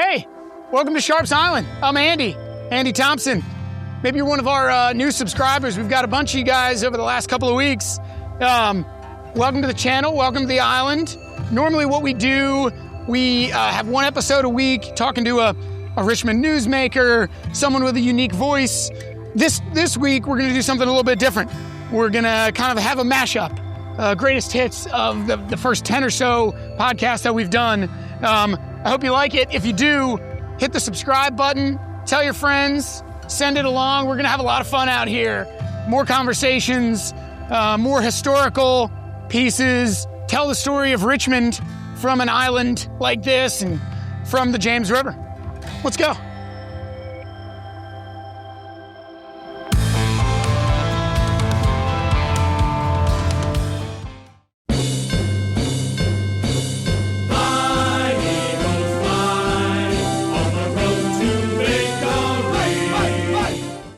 Hey, welcome to Sharps Island. I'm Andy Thompson. Maybe you're one of our new subscribers. We've got a bunch of you guys over the last couple of weeks. Welcome to the channel, welcome to the island. Normally what we do, we have one episode a week talking to a Richmond newsmaker, someone with a unique voice. This week, we're gonna do something a little bit different. We're gonna kind of have a mashup, greatest hits of the first 10 or so podcasts that we've done. I hope you like it. If you do, hit the subscribe button, tell your friends, send it along. We're gonna have a lot of fun out here. More conversations, more historical pieces, tell the story of Richmond from an island like this and from the James River. Let's go.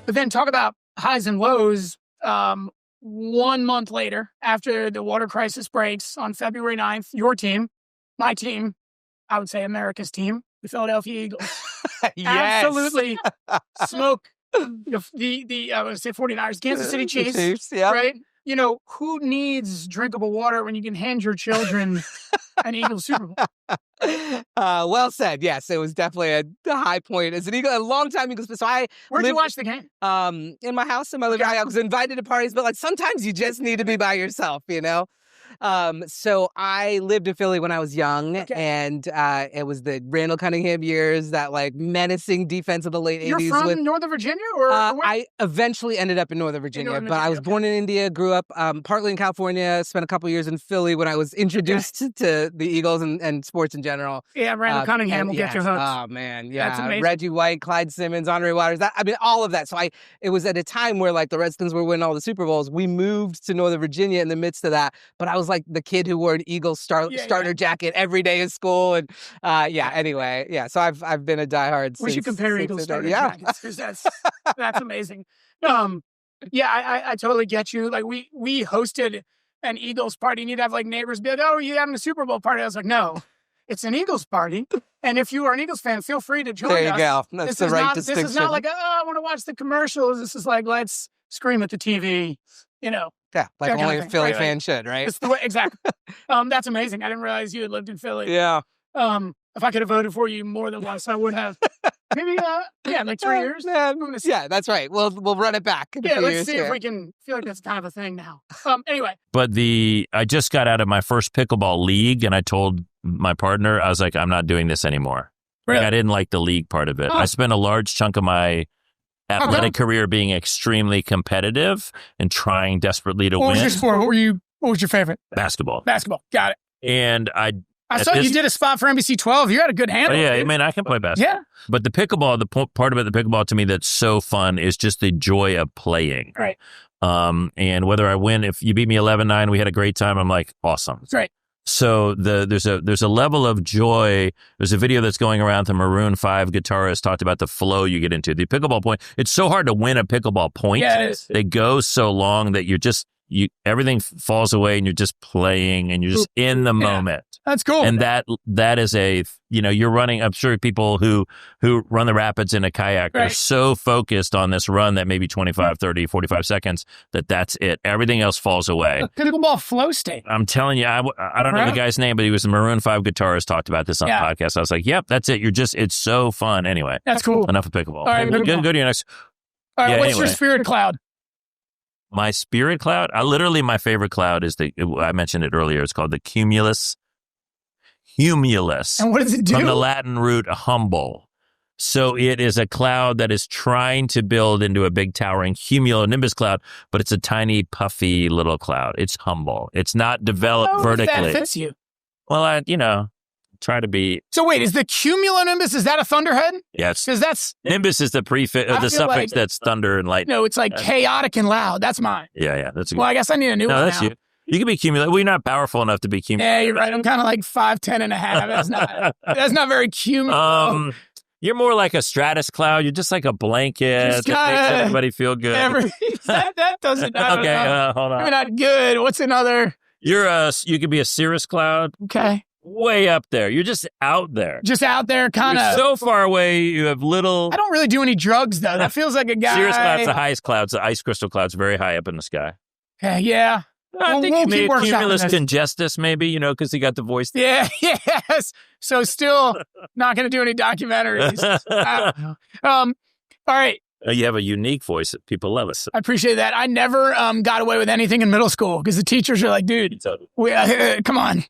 But then talk about highs and lows. 1 month later, after the water crisis breaks on February 9th, your team, my team, I would say America's team, the Philadelphia Eagles, absolutely smoke the I would say 49ers, Kansas City Chiefs, right? You know, who needs drinkable water when you can hand your children an Eagles Super Bowl? Well said. Yes, it was definitely a high point as an Eagle, a long-time Eagles fan. So Where'd you watch the game? In my house, in my living room. I was invited to parties, but like sometimes you just need to be by yourself, you know? So I lived in Philly when I was young, and it was the Randall Cunningham years, that like menacing defense of the late 80s. You're from Northern Virginia? Or I eventually ended up in Northern Virginia, but I was born in India, grew up partly in California, spent a couple years in Philly when I was introduced to the Eagles and sports in general. Yeah, Randall Cunningham will get you hooked. Oh, man, yeah. That's amazing. Reggie White, Clyde Simmons, Andre Waters, all of that. So it was at a time where like the Redskins were winning all the Super Bowls. We moved to Northern Virginia in the midst of that, but I was like the kid who wore an Eagles starter jacket every day in school, and anyway, so I've been a diehard. We should compare Eagles starter jackets, because that's amazing. I totally get you. Like we hosted an Eagles party, and you'd have like neighbors be like, "Oh, are you having a Super Bowl party?" I was like, "No, it's an Eagles party, and if you are an Eagles fan, feel free to join us." There you go. That's the right distinction. This is not like, "Oh, I want to watch the commercials." This is like, let's scream at the TV, you know. Yeah, like only a Philly fan should, right? It's the way, exactly. That's amazing. I didn't realize you had lived in Philly. Yeah. If I could have voted for you more than once, I would have. Maybe, like 3 years. Yeah, that's right. We'll run it back. Let's see if we can feel like that's kind of a thing now. Anyway. But I just got out of my first pickleball league, and I told my partner, I was like, I'm not doing this anymore. Really? Like, I didn't like the league part of it. I spent a large chunk of my athletic career being extremely competitive and trying desperately to win. What was your sport? What was your favorite? Basketball. Got it. And I saw you did a spot for NBC 12. You had a good handle. Yeah, dude. I mean, I can play basketball. Yeah. But the pickleball, part about the pickleball to me that's so fun is just the joy of playing. Right. And whether I win, if you beat me 11-9, we had a great time, I'm like, awesome. That's right. So there's a level of joy. There's a video that's going around. The Maroon 5 guitarist talked about the flow you get into. The pickleball point, it's so hard to win a pickleball point. Yeah, it is. They go so long that everything falls away and you're just playing and you're just in the moment. That's cool. And that is you're running. I'm sure people who run the rapids in a kayak are so focused on this run that maybe 25, 30, 45 seconds that's it. Everything else falls away. A pickleball flow state. I'm telling you, I don't know the guy's name, but he was a Maroon 5 guitarist, talked about this on the podcast. I was like, yep, that's it. It's so fun. Anyway. That's cool. Enough of pickleball. All right, go to your next. All right, what's your spirit cloud? My spirit cloud? My favorite cloud is I mentioned it earlier. It's called the cumulus. Humulus. And what does it do? From the Latin root humble. So it is a cloud that is trying to build into a big towering cumulonimbus cloud, but it's a tiny, puffy little cloud. It's humble. It's not developed vertically. If that fits you. Well, try to be. So wait, is the cumulonimbus, is that a thunderhead? Yes. Because that's. Nimbus is the prefix, the suffix that's thunder and lightning. No, it's like chaotic and loud. That's mine. Yeah. That's a good. Well, I guess I need a new one. No, that's now. you. You can be cumulative. We're not powerful enough to be cumulative. Yeah, you're right. I'm kind of like 5'10" and a half. That's not very cumulative. You're more like a stratus cloud. You're just like a blanket that makes everybody feel good. That doesn't. Okay, hold on. You're not good. What's another? You could be a cirrus cloud. Okay. way up there. You're just out there. Just out there, kind You're of. so far away. You have little. I don't really do any drugs, though. That feels like a guy. Cirrus clouds, the highest clouds, the ice crystal clouds, very high up in the sky. Yeah. I think we'll you made keep working on cumulus this. congestus, maybe, you know, because he got the voice. Yeah, yes. So still not going to do any documentaries. All right. You have a unique voice that people love us. I appreciate that. I never got away with anything in middle school because the teachers are like, dude, come on.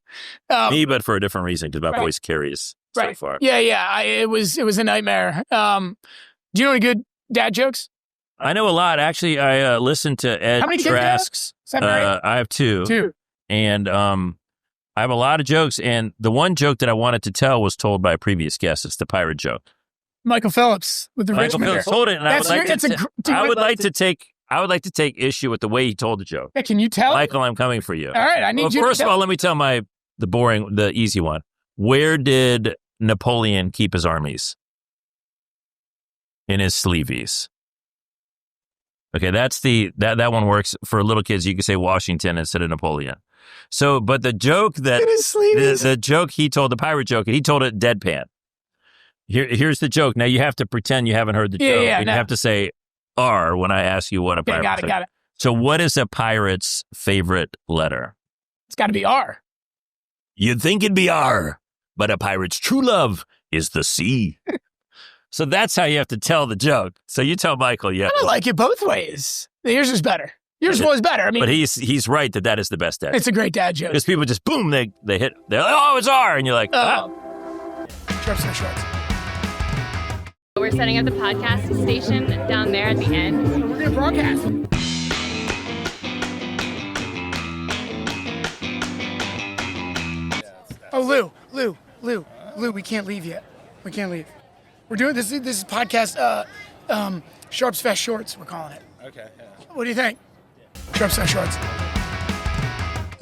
Me, but for a different reason, because my voice carries so far. Yeah. It was a nightmare. Do you know any good dad jokes? I know a lot. Actually, I listened to Ed How many kids do you have? Trask's. 7 or 8? I have 2. 2. And I have a lot of jokes. And the one joke that I wanted to tell was told by a previous guest. It's the pirate joke. Michael Phillips with the Michael Richmond. Phillips told it, and I would like to take issue with the way he told the joke. Yeah, can you tell? Michael, I'm coming for you. All right, I need you. First of all, let me tell the easy one. Where did Napoleon keep his armies? In his sleeveys. Okay, that one works for little kids. You can say Washington instead of Napoleon. So, but the joke that the joke he told, the pirate joke, and he told it deadpan. Here's the joke. Now you have to pretend you haven't heard the joke. You have to say R when I ask you what a pirate. Got it. So, what is a pirate's favorite letter? It's got to be R. You'd think it'd be R, but a pirate's true love is the C. So that's how you have to tell the joke. So you tell Michael, I don't like it both ways. Yours is better. Yours was better. I mean, but he's right that is the best dad. It's a great dad joke. Because people just boom, they hit. They're like, oh, it's R, and you're like, ah. Shorts. We're setting up the podcast station down there at the end. So we're gonna broadcast. Oh, Lou, we can't leave yet. We can't leave. We're doing this. This is podcast. SHARPSFEST Shorts. We're calling it. Okay. Yeah. What do you think? SHARPSFEST Shorts.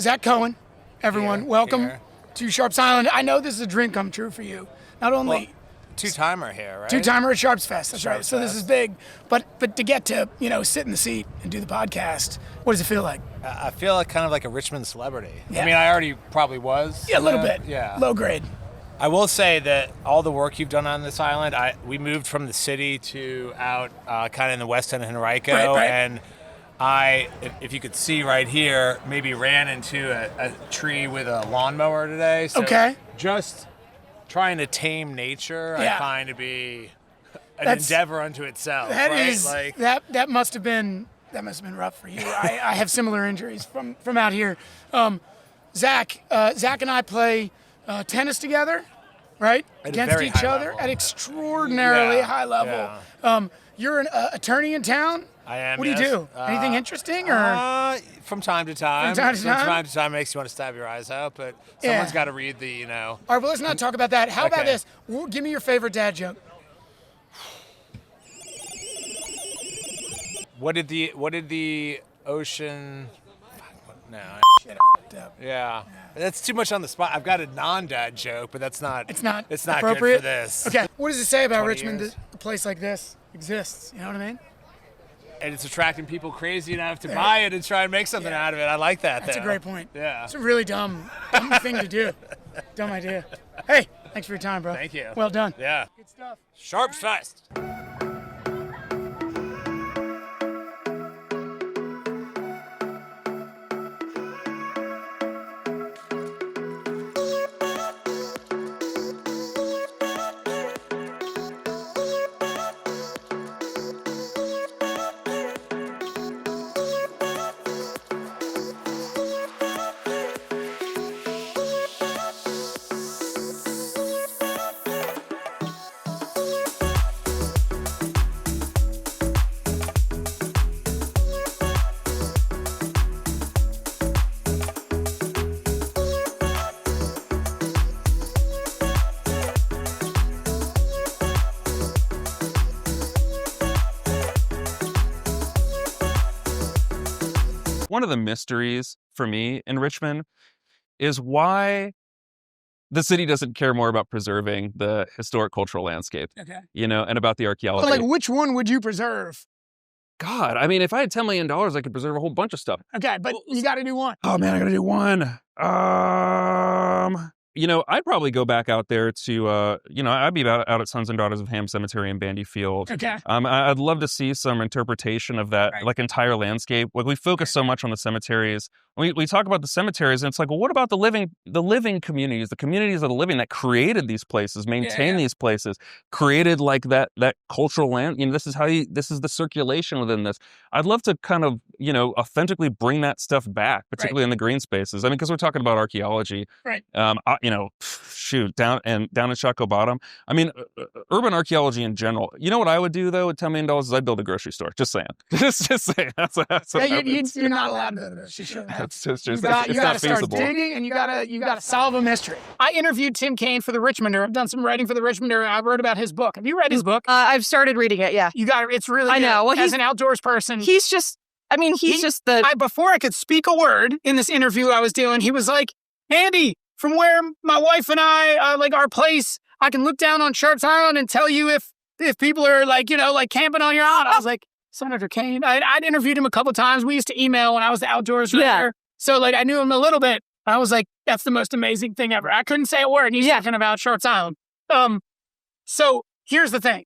Zach Cohen, everyone, welcome to Sharps Island. I know this is a dream come true for you. Not only two-timer here, right? Two-timer at SHARPSFEST. That's right. So this is big, but to get to sit in the seat and do the podcast, what does it feel like? I feel like kind of like a Richmond celebrity. Yeah. I mean, I already probably was. Yeah, a little bit. Yeah. Low grade. I will say that all the work you've done on this island, we moved from the city to out kind of in the west end of Henrico, right. And if you could see right here, maybe ran into a tree with a lawnmower today. So just trying to tame nature, I find to be an endeavor unto itself. That right? is that must have been rough for you. I have similar injuries from out here. Zach and I play tennis together, right? Against each other level. At extraordinarily high level. Yeah. You're an attorney in town? I am. What do you do? Anything interesting? Or from time to time. From time to time makes you want to stab your eyes out, but someone's got to read the, All right, well, let's not talk about that. How about this? Give me your favorite dad joke. What did the ocean? No. Shit, I fucked up. Yeah. That's too much on the spot. I've got a non-dad joke, but that's not. It's not good appropriate for this. Okay. What does it say about 20 Richmond years. that a place like this exists? You know what I mean? And it's attracting people crazy enough to buy it and try and make something out of it. I like that. That's a great point. Yeah. It's a really dumb thing to do. Dumb idea. Hey, thanks for your time, bro. Thank you. Well done. Yeah. Good stuff. SHARPSFEST. One of the mysteries for me in Richmond is why the city doesn't care more about preserving the historic cultural landscape, and about the archaeology. But which one would you preserve? God, I mean, if I had $10 million, I could preserve a whole bunch of stuff. Okay, but you got to do one. Oh man, I got to do one. I'd probably go back out there to, I'd be out at Sons and Daughters of Ham Cemetery in Bandy Field. Okay. I'd love to see some interpretation of that, Right. like, entire landscape. Like, we focus so much on the cemeteries. We talk about the cemeteries, and it's like, well, what about the living communities, the communities that are living, that created these places, maintain these places, created like that cultural land. This is the circulation within this. I'd love to kind of, authentically bring that stuff back, particularly in the green spaces. I mean, because we're talking about archaeology. Right. Down in Chaco Bottom. I mean, urban archaeology in general. You know what I would do though with $10 million is I'd build a grocery store. Just saying. just saying. That's what you're not allowed to. That's just You it's got to not start feasible. digging, and you got to solve a mystery. I interviewed Tim Kaine for the Richmonder. I've done some writing for the Richmonder. I wrote about his book. Have you read his book? I've started reading it. Yeah, You got it. It's really. I know. Well, as an outdoors person, he's just before I could speak a word in this interview I was doing, he was like, Andy, from where my wife and I, like our place, I can look down on Sharps Island and tell you if people are like camping on your island. I was like, Senator Kaine. I'd interviewed him a couple times. We used to email when I was the outdoors writer. Yeah. So I knew him a little bit. I was like, that's the most amazing thing ever. I couldn't say a word. He's talking about Sharps Island. So here's the thing.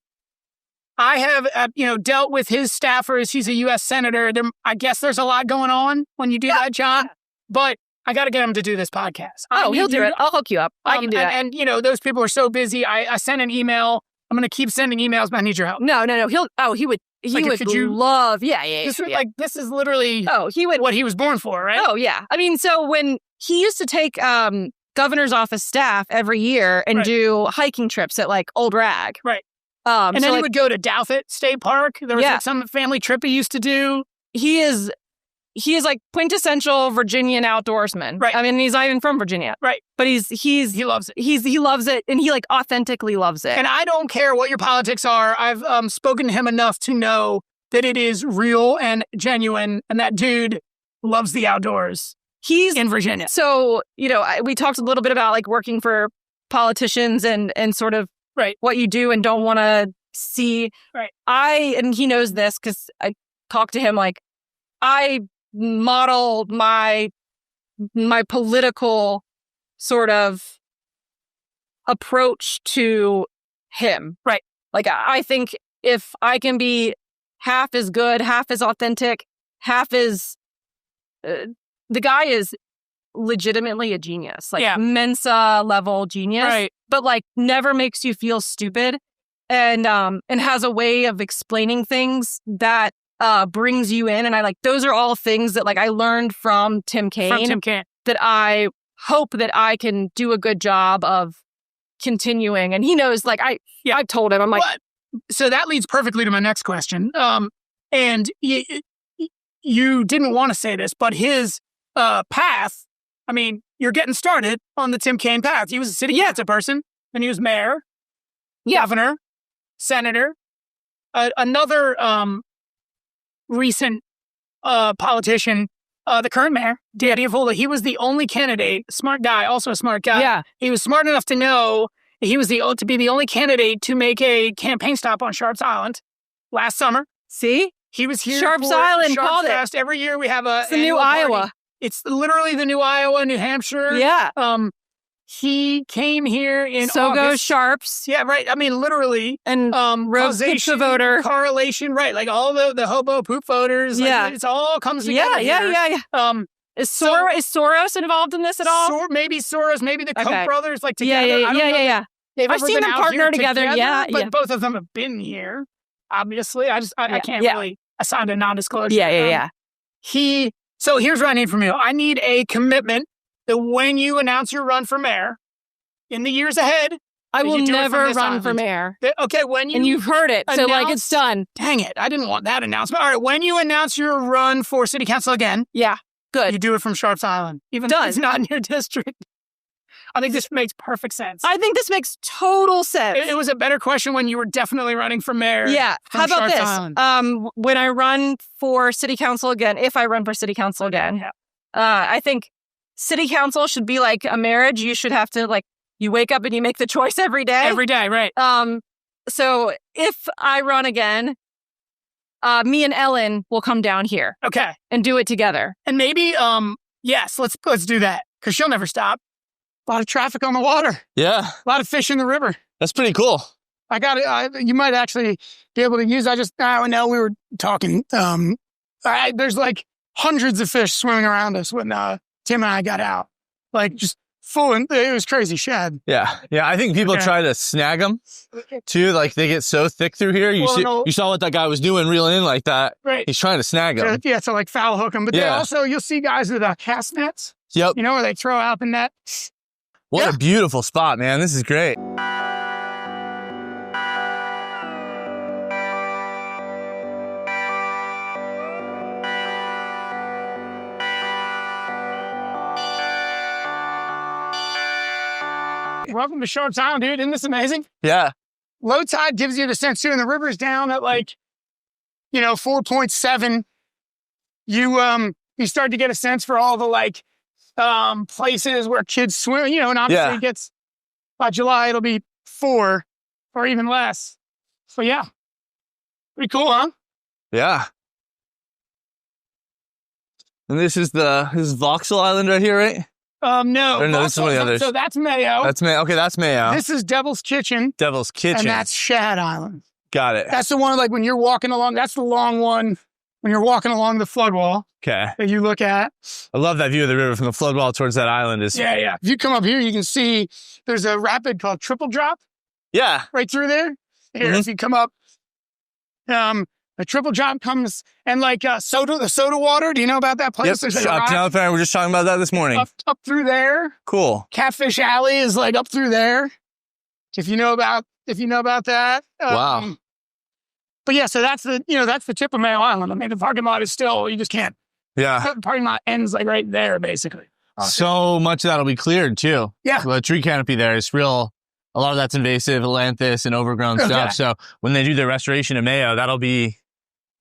I have, dealt with his staffers. He's a U.S. senator. I guess there's a lot going on when you do that, John. But I got to get him to do this podcast. He'll do it. I'll hook you up. I can do that. And those people are so busy. I sent an email. I'm going to keep sending emails, but I need your help. No. He would love. This is literally he would what he was born for, right? Oh, yeah. I mean, so when he used to take governor's office staff every year and do hiking trips at Old Rag. Right. And then he would go to Douthit State Park. There was some family trip he used to do. He is like quintessential Virginian outdoorsman. Right. I mean, he's not even from Virginia. Right. But he loves it. He loves it, and he authentically loves it. And I don't care what your politics are. I've spoken to him enough to know that it is real and genuine, and that dude loves the outdoors. He's in Virginia. So, we talked a little bit about working for politicians and sort of what you do and don't want to see. Right. And he knows this because I talked to him, I model my political sort of approach to him. Right. I think if I can be half as good, half as authentic, half as the guy is legitimately a genius, Mensa level genius, right? But never makes you feel stupid, and has a way of explaining things that brings you in. And those are all things that I learned from Tim Kaine. That I hope that I can do a good job of continuing. And he knows, I've told him, I'm like, so that leads perfectly to my next question. And you didn't want to say this, but his path, I mean, you're getting started on the Tim Kaine path. He was a city council person, then he was mayor, governor, senator, another recent politician, the current mayor, Danny Avola. He was the only candidate, smart guy, also a smart guy. Yeah. He was smart enough to know he was to be the only candidate to make a campaign stop on Sharps Island last summer. See? He was here Sharps for Island called SHARPSFEST. Every year we have it's the new Iowa. It's literally the new Iowa, New Hampshire. Yeah. He came here in so August. Goes Sharps. Yeah, right. I mean, literally. And causation, voter. Correlation, right. All the hobo poop voters. It's all comes together. Yeah. Is Soros involved in this at all? Maybe Soros, maybe the Koch brothers, together. Yeah. I've seen them partner together. But both of them have been here, obviously. I can't really assign a non-disclosure. Yeah. So here's what I need from you. I need a commitment that when you announce your run for mayor in the years ahead, I will never run for mayor. When you... And you've heard it, so it's done. Dang it, I didn't want that announcement. All right, when you announce your run for city council again... Yeah, good. You do it from Sharps Island, even though it's not in your district. I think this makes perfect sense. I think this makes total sense. It was a better question when you were definitely running for mayor. Yeah. How about Sharps this? Island. When I run for city council again, if I run for city council again, I think city council should be like a marriage. You should have to you wake up and you make the choice every day. Every day, right. So if I run again, me and Ellen will come down here. Okay. And do it together. And maybe, yes, let's do that because she'll never stop. A lot of traffic on the water. Yeah. A lot of fish in the river. That's pretty cool. I got it. You might actually be able to use. I know we were talking. There's like hundreds of fish swimming around us when Tim and I got out. Like just full. It was crazy shad. Yeah. Yeah. I think people try to snag them too. Like they get so thick through here. You saw what that guy was doing, reeling in like that. Right. He's trying to snag them. So like foul hook them. But they also, you'll see guys with cast nets. Yep. You know, where they throw out the net. What a beautiful spot, man. This is great. Welcome to Sharps Island, dude. Isn't this amazing? Yeah. Low tide gives you the sense too, and the river's down at 4.7. You start to get a sense for all the places where kids swim, and obviously it gets, by July, it'll be 4 or even less. So yeah, pretty cool, huh? Yeah. And this is Vauxhall Island right here, right? No. Or no, this is one of the others. So that's Mayo. That's Mayo. Okay, that's Mayo. This is Devil's Kitchen. Devil's Kitchen. And that's Shad Island. Got it. That's the one when you're walking along. That's the long one when you're walking along the flood wall. Okay. That you look at. I love that view of the river from the flood wall towards that island. Yeah. If you come up here, you can see there's a rapid called Triple Drop. Yeah. Right through there. Here, if you come up, a Triple Drop comes and the soda water. Do you know about that place? Yep. We were just talking about that this morning. Up through there. Cool. Catfish Alley is up through there. If you know about that. Wow. But yeah, so that's the tip of Mayo Island. I mean, the parking lot is still, you just can't. Yeah. The parking lot ends right there, basically. So much of that'll be cleared too. Yeah. The tree canopy there is real. A lot of that's invasive, ailanthus and overgrown stuff. So when they do the restoration of Mayo, that'll be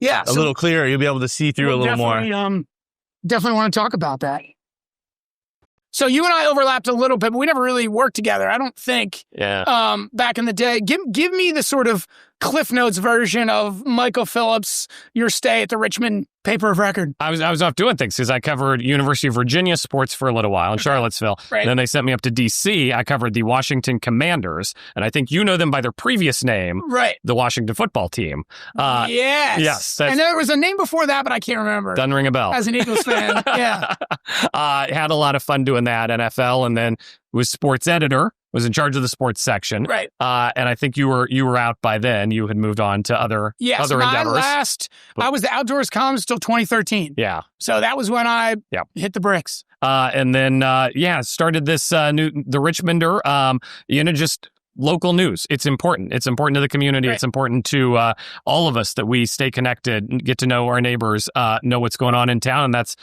a little clearer. You'll be able to see through a little more. Definitely want to talk about that. So you and I overlapped a little bit, but we never really worked together. I don't think. Yeah. Back in the day, give me the sort of Cliff Notes version of Michael Phillips, your stay at the Richmond paper of record. I was off doing things because I covered University of Virginia sports for a little while in Charlottesville. Right. Then they sent me up to D.C. I covered the Washington Commanders, and I think you know them by their previous name, right? The Washington football team. Yes. And there was a name before that, but I can't remember. Doesn't ring a bell. As an Eagles fan, yeah. Had a lot of fun doing that, NFL, and then was sports editor. Was in charge of the sports section, right? And I think you were out by then. You had moved on to other endeavors. I was the outdoors columnist till 2013. Yeah, so that was when I hit the bricks. And then started this the Richmonder. Just local news. It's important. It's important to the community. Right. It's important to all of us that we stay connected, get to know our neighbors, know what's going on in town, and that's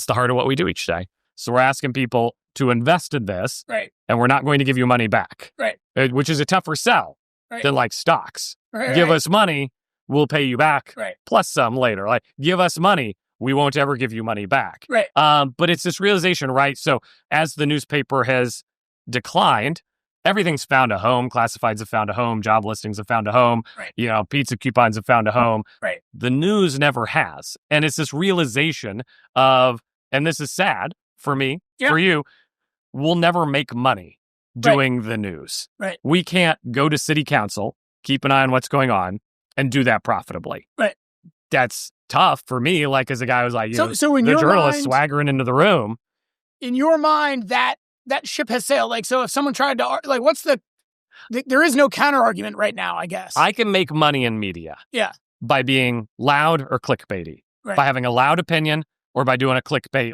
the heart of what we do each day. So we're asking people to invest in this, right? And we're not going to give you money back, right? Which is a tougher sell than stocks. Right, give us money, we'll pay you back, right? Plus some later. Give us money, we won't ever give you money back, right? But it's this realization, right? So as the newspaper has declined, everything's found a home. Classifieds have found a home. Job listings have found a home. Right. Pizza coupons have found a home. Right. The news never has, and it's this realization of, and this is sad for me, for you. We'll never make money doing the news. Right. We can't go to city council, keep an eye on what's going on, and do that profitably. Right. That's tough for me, as a guy who's so in the your journalist mind, swaggering into the room. In your mind, that ship has sailed. So if someone tried to, there is no counter argument right now, I guess. I can make money in media. Yeah. By being loud or clickbaity. Right. By having a loud opinion or by doing a clickbait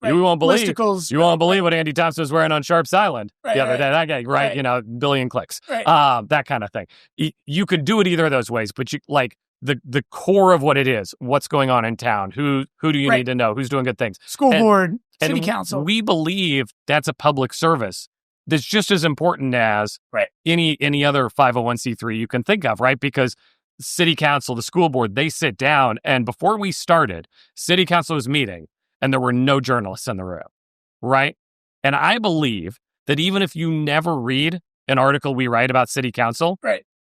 You won't believe what Andy Thompson was wearing on Sharps Island the other day. That guy, billion clicks, that kind of thing. You could do it either of those ways, but you the core of what it is, what's going on in town, who do you need to know, who's doing good things, school board, city council. We believe that's a public service that's just as important as any other 501c3 you can think of, right? Because city council, the school board, they sit down, and before we started, city council was meeting. And there were no journalists in the room, right? And I believe that even if you never read an article we write about city council,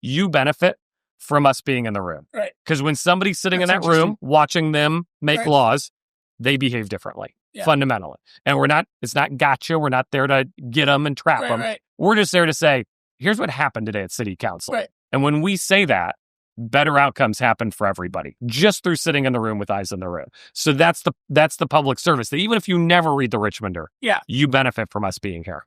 you benefit from us being in the room. Right. Because when somebody's sitting in that room watching them make laws, they behave differently. fundamentally. And it's not gotcha. We're not there to get them and trap them. Right. We're just there to say, here's what happened today at City Council. Right. And when we say that, better outcomes happen for everybody just through sitting in the room with eyes in the room. So that's the public service that even if you never read the Richmonder, you benefit from us being here.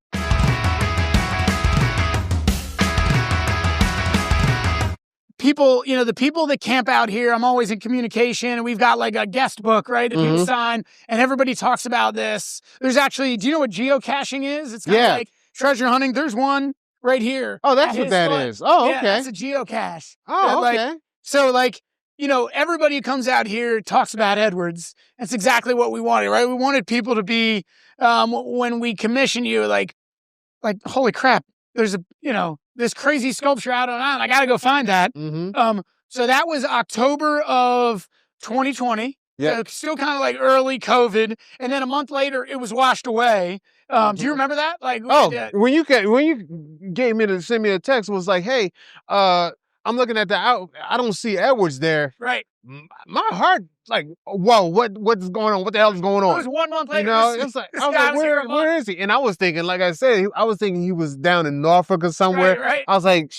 People, the people that camp out here, I'm always in communication, and we've got like a guest book, right, that people sign, and everybody talks about this. There's actually, do you know what geocaching is? It's kind of like treasure hunting. There's one right here. Oh, that's what that is. Oh, okay. That's a geocache. Oh, okay. So everybody who comes out here talks about Edwards. That's exactly what we wanted, right? We wanted people to be, when we commission you, like, holy crap, there's this crazy sculpture out on island. I got to go find that. So that was October of 2020. Yeah. So still kind of like early COVID. And then a month later, it was washed away. Do you remember that? When you gave me to send me a text, it was like, hey, I'm looking at I don't see Edwards there. Right. My heart, like, whoa, what's going on? What the hell is going on? It was 1 month later. It's like, I was like, where is he? And I was thinking, like I said, he was down in Norfolk or somewhere. Right. I was like,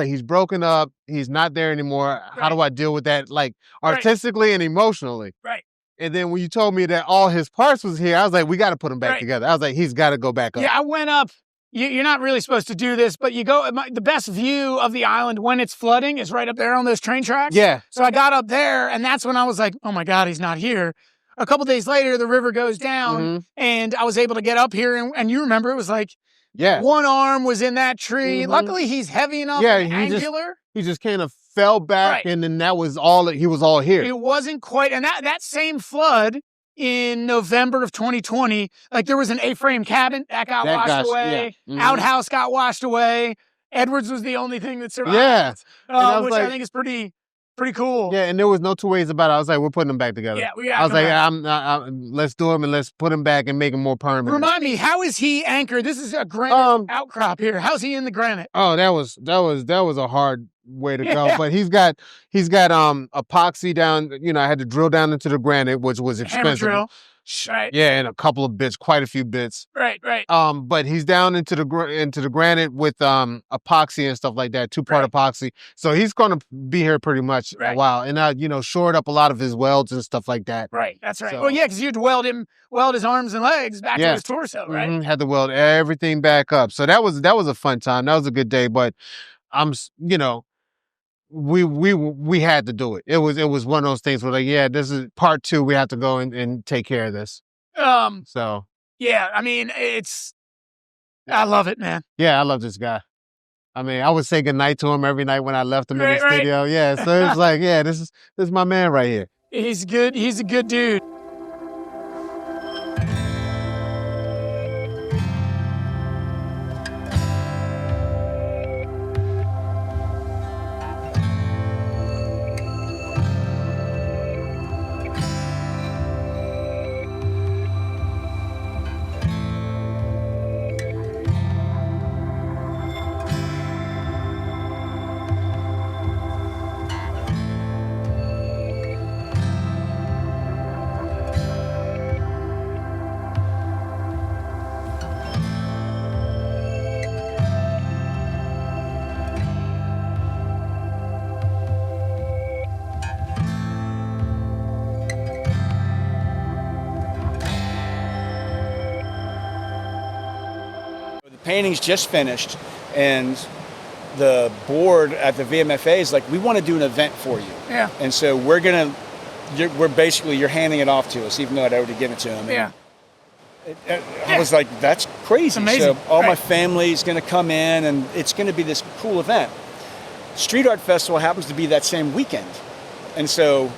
he's broken up. He's not there anymore. Right. How do I deal with that, like, artistically and emotionally? Right. And then when you told me that all his parts was here, I was like, we got to put him back together. I was like, he's got to go back up. Yeah, I went up. You're not really supposed to do this, but you go, the best view of the island when it's flooding is right up there on those train tracks. Yeah. So I got up there, and that's when I was like, oh my God, he's not here. A couple days later, the river goes down, and I was able to get up here, and you remember, it was like, one arm was in that tree. Luckily, he's heavy enough and angular. He just kind of fell back, and then that was all, he was all here. It wasn't quite, and that same flood in November of 2020, like there was an A-frame cabin that got washed away. Outhouse got washed away. Edwards was the only thing that survived. Yeah. Which I think is pretty cool. Yeah, and there was no two ways about it. I was like, we're putting them back together. Yeah, I was like, let's do them and let's put them back and make them more permanent. Remind me, how is he anchored? This is a granite outcrop here. How's he in the granite? Oh, that was a hard way to go. But he's got epoxy down. I had to drill down into the granite, which was expensive. Hammer drill. Right. Yeah, and a couple of bits, quite a few bits. Right. But he's down into the granite with epoxy and stuff like that, 2-part epoxy. So he's going to be here pretty much a while, and shored up a lot of his welds and stuff like that. Right, that's right. So, well, yeah, because you had to weld his arms and legs back to his torso, right? Had to weld everything back up. So that was a fun time. That was a good day. But we had to do it. It was one of those things where, like, this is part 2. We have to go and take care of this. So yeah, I mean, I love it, man. Yeah, I love this guy. I mean, I would say goodnight to him every night when I left him in the studio. Yeah, so it's like, this is my man right here. He's good. He's a good dude. Painting's just finished, and the board at the VMFA is like, we want to do an event for you. Yeah. And so you're handing it off to us, even though I'd already given it to him. Yeah. I was like, that's crazy. It's amazing. So all my family's going to come in, and it's going to be this cool event. Street Art Festival happens to be that same weekend. And so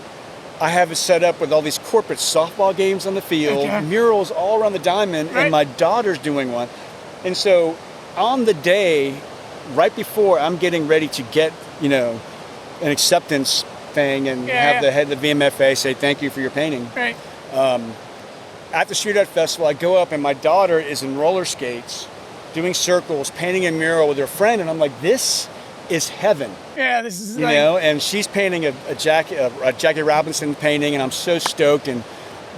I have it set up with all these corporate softball games on the field, murals all around the diamond, and my daughter's doing one. And so on the day, right before I'm getting ready to get, an acceptance thing and have the head of the VMFA say thank you for your painting. Right. At the Street Art Festival, I go up and my daughter is in roller skates, doing circles, painting a mural with her friend, and I'm like, this is heaven. Yeah, this is and she's painting a Jackie Robinson painting, and I'm so stoked, and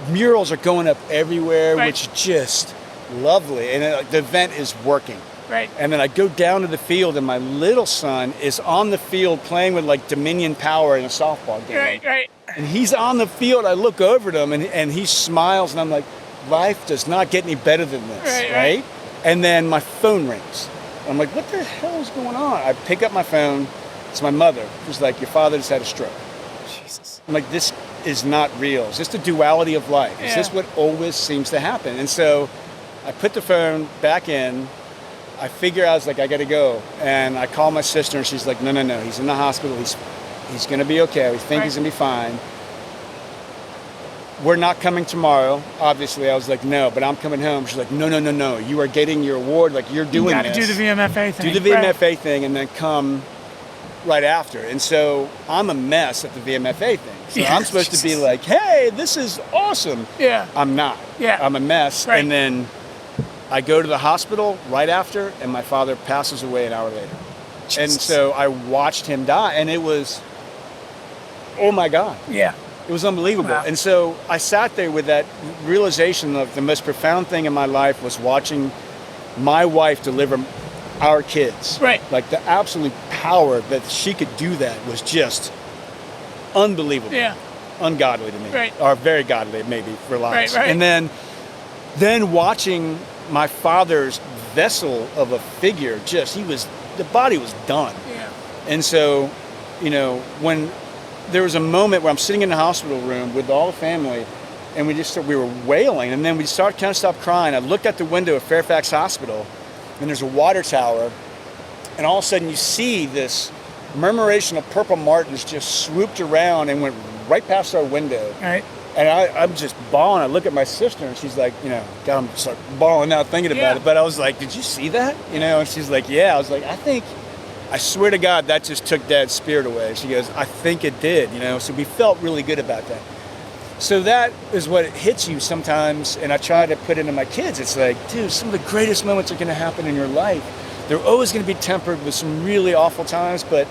murals are going up everywhere, which is just lovely. And the event is working. Right. And then I go down to the field, and my little son is on the field playing with like Dominion Power in a softball game. Right. And he's on the field. I look over at him, and he smiles, and I'm like, life does not get any better than this, right? And then my phone rings. I'm like, what the hell is going on? I pick up my phone. It's my mother, who's like, your father just had a stroke. Jesus. I'm like, this is not real. Is this the duality of life? Is this what always seems to happen? And so I put the phone back in. I figure I was like, I got to go. And I call my sister, and she's like, no. He's in the hospital. He's going to be okay. We think he's going to be fine. We're not coming tomorrow. Obviously, I was like, no, but I'm coming home. She's like, no. You are getting your award. Like, you're doing this. You got to do the VMFA thing. Do the VMFA thing and then come right after. And so I'm a mess at the VMFA thing. So I'm supposed to be like, hey, this is awesome. Yeah. I'm not. Yeah. I'm a mess. Right. And then I go to the hospital right after, and my father passes away an hour later. Jesus. And so I watched him die, and it was, oh my God. Yeah. It was unbelievable. Wow. And so I sat there with that realization of the most profound thing in my life was watching my wife deliver our kids. Right. Like the absolute power that she could do that was just unbelievable. Yeah. Ungodly to me. Right. Or very godly, maybe, for lots. Right. And then watching my father's vessel of a figure, the body was done. Yeah. And so, when there was a moment where I'm sitting in the hospital room with all the family, and we were wailing, and then we kind of stopped crying. I looked out the window of Fairfax Hospital, and there's a water tower, and all of a sudden you see this murmuration of purple martins just swooped around and went right past our window. Right. And I'm just bawling. I look at my sister, and she's like, God, I'm start bawling now thinking about it. But I was like, did you see that? And she's like, yeah. I was like, I swear to God, that just took Dad's spirit away. She goes, I think it did, So we felt really good about that. So that is what hits you sometimes, and I try to put into my kids. It's like, dude, some of the greatest moments are going to happen in your life. They're always going to be tempered with some really awful times, but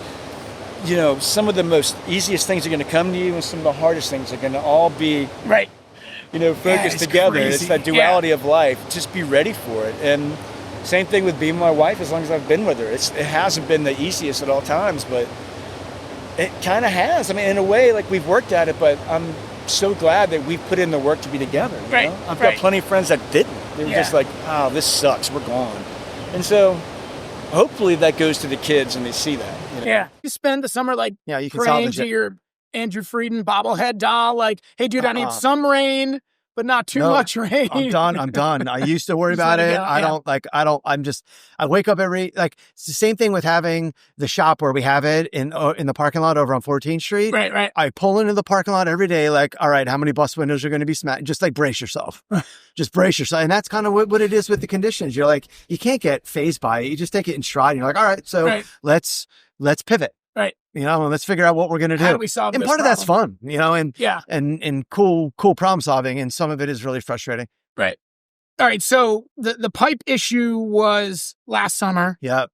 some of the most easiest things are going to come to you, and some of the hardest things are going to all be focused together. Crazy. It's that duality of life. Just be ready for it. And same thing with being my wife. As long as I've been with her, it hasn't been the easiest at all times, but it kind of has. I mean, in a way, like we've worked at it, but I'm so glad that we've put in the work to be together. I've got plenty of friends that didn't. They were just like, oh, this sucks. We're gone. And so hopefully that goes to the kids and they see that. Yeah. You spend the summer you can praying to your Andrew FREIDEN bobblehead doll, like, hey, dude, I need some rain, but not too much rain. I'm done. I used to worry about it. I wake up it's the same thing with having the shop where we have it in the parking lot over on 14th Street. Right. I pull into the parking lot every day, like, all right, how many bus windows are going to be smashed? Just like brace yourself. Just brace yourself. And that's kind of what it is with the conditions. You're like, you can't get fazed by it. You just take it in stride. And you're like, all right, so let's pivot. Right. And let's figure out what we're going to do. How do we solve and this part problem? of that's fun, and cool problem solving. And some of it is really frustrating. Right. All right. So the pipe issue was last summer. Yeah.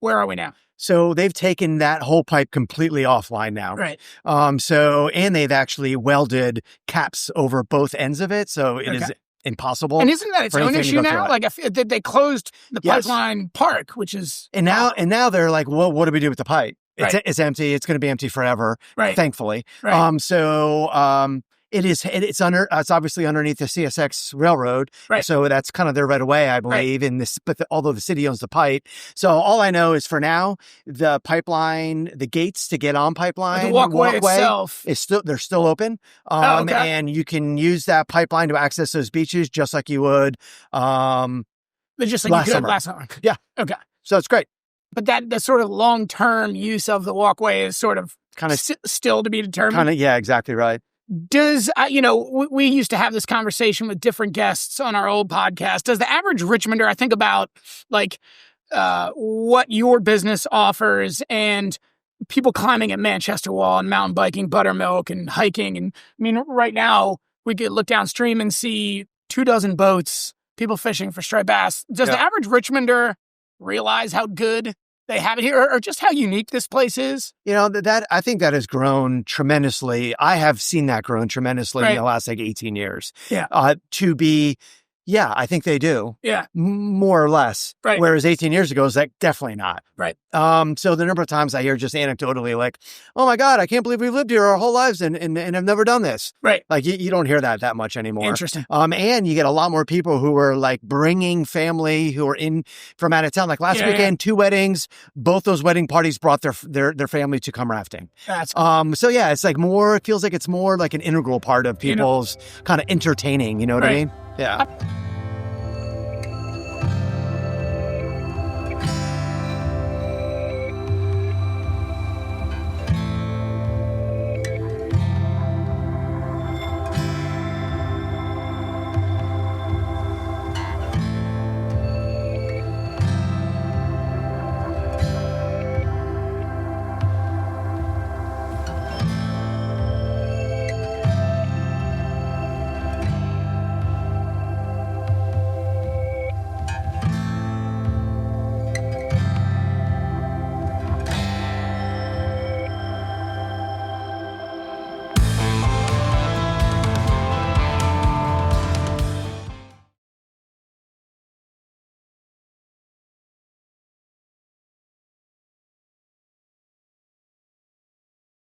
Where are we now? So they've taken that whole pipe completely offline now. Right. And they've actually welded caps over both ends of it. So it is impossible. And isn't that its own issue now? Like they closed the pipeline park, which is and now they're like, well, what do we do with the pipe? It's empty. It's going to be empty forever. Right. Thankfully. Right. It's obviously underneath the CSX railroad. Right. So that's kind of their right of way, I believe, in this, although the city owns the pipe. So all I know is for now, the pipeline, the gates to get on pipeline, the walkway itself they're still open. And you can use that pipeline to access those beaches just like you would, just like you could last summer. Yeah. Okay. So it's great. But that sort of long-term use of the walkway is sort of kind of still to be determined. Yeah, exactly right. Does, we used to have this conversation with different guests on our old podcast. Does the average Richmonder, I think about what your business offers and people climbing at Manchester Wall and mountain biking, buttermilk and hiking. And I mean, right now we could look downstream and see 24 boats, people fishing for striped bass. Does the average Richmonder realize how good they have it here, or just how unique this place is? You know, that I think that has grown tremendously. I have seen that grown tremendously in the last 18 years. Yeah. To be, yeah, I think they do. Yeah. More or less. Right. Whereas 18 years ago, is like definitely not. Right. So the number of times I hear just anecdotally like, oh my God, I can't believe we've lived here our whole lives and have never done this. Right. Like you don't hear that much anymore. Interesting. And you get a lot more people who are like bringing family who are in from out of town. Like last weekend, 2 weddings, both those wedding parties brought their family to come rafting. That's cool. So yeah, it's like it feels like it's more like an integral part of people's kind of entertaining, you know what I mean? Yeah.